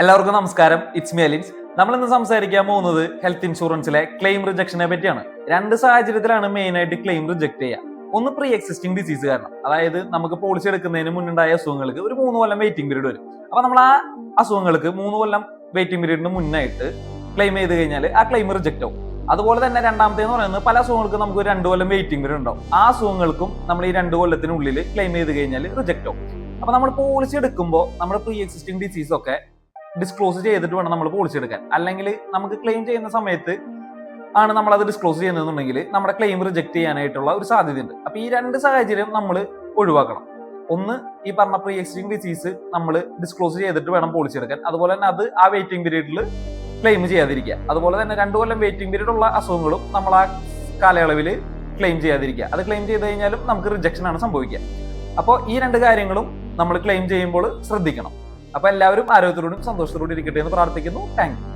എല്ലാവർക്കും നമസ്കാരം. It's me അലിൻസ്. നമ്മൾ ഇന്ന് സംസാരിക്കാൻ പോകുന്നത് ഹെൽത്ത് ഇൻഷുറൻസിലെ ക്ലെയിം റിജക്ഷനെ പറ്റിയാണ്. രണ്ട് സാഹചര്യത്തിലാണ് മെയിൻ ആയിട്ട് ക്ലെയിം റിജക്ട് ചെയ്യുക. ഒന്ന് പ്രീ എക്സിസ്റ്റിംഗ് ഡിസീസ് കാരണം, അതായത് നമുക്ക് പോളിസി എടുക്കുന്നതിന് മുന്നുണ്ടായ അസുഖങ്ങൾക്ക് ഒരു 3 കൊല്ലം വെയിറ്റിംഗ് പീരീഡ് വരും. അപ്പൊ നമ്മൾ ആ അസുഖങ്ങൾക്ക് 3 കൊല്ലം വെയിറ്റിംഗ് പീരീഡിന് മുന്നായിട്ട് ക്ലെയിം ചെയ്ത് കഴിഞ്ഞാൽ ആ ക്ലെയിം റിജക്ട് ആവും. അതുപോലെ തന്നെ രണ്ടാമത്തേന്ന് പറയുന്നത് പല അസുഖങ്ങൾക്ക് നമുക്ക് 2 കൊല്ലം വെയിറ്റിംഗ് പീരീഡ് ഉണ്ടാവും. ആ അസുഖങ്ങൾക്കും നമ്മൾ ഈ 2 കൊല്ലത്തിനുള്ളിൽ ക്ലെയിം ചെയ്ത് കഴിഞ്ഞാൽ റിജക്ട് ആവും. അപ്പൊ നമ്മൾ പോളിസി എടുക്കുമ്പോൾ നമ്മുടെ പ്രീ എക്സിസ്റ്റിംഗ് ഡിസീസ് ഒക്കെ ഡിസ്ക്ലോസ് ചെയ്തിട്ട് വേണം നമ്മൾ പോളിസി എടുക്കാൻ. അല്ലെങ്കിൽ നമുക്ക് ക്ലെയിം ചെയ്യുന്ന സമയത്ത് ആണ് നമ്മൾ അത് ഡിസ്ക്ലോസ് ചെയ്യുന്നതെന്നുണ്ടെങ്കിൽ നമ്മുടെ ക്ലെയിം റിജക്ട് ചെയ്യാനായിട്ടുള്ള ഒരു സാധ്യതയുണ്ട്. അപ്പൊ ഈ രണ്ട് സാഹചര്യം നമ്മൾ ഒഴിവാക്കണം. ഒന്ന്, ഈ പറഞ്ഞ പ്രീ എക്സിസ്റ്റിംഗ് ഡിസീസ് നമ്മൾ ഡിസ്ക്ലോസ് ചെയ്തിട്ട് വേണം പോളിസി എടുക്കാൻ. അതുപോലെ തന്നെ അത് ആ വെയിറ്റിംഗ് പീരീഡിൽ ക്ലെയിം ചെയ്യാതിരിക്കുക. അതുപോലെ തന്നെ 2 കൊല്ലം വെയിറ്റിംഗ് പീരീഡ് ഉള്ള അസുഖങ്ങളും നമ്മൾ ആ കാലയളവിൽ ക്ലെയിം ചെയ്യാതിരിക്കുക. അത് ക്ലെയിം ചെയ്ത് കഴിഞ്ഞാലും നമുക്ക് റിജക്ഷൻ ആണ് സംഭവിക്കുക. അപ്പോൾ ഈ രണ്ട് കാര്യങ്ങളും നമ്മൾ ക്ലെയിം ചെയ്യുമ്പോൾ ശ്രദ്ധിക്കണം. അപ്പൊ എല്ലാവരും ആരോഗ്യത്തോടും സന്തോഷത്തോടും ഇരിക്കട്ടെ എന്ന് പ്രാർത്ഥിക്കുന്നു. Thank you.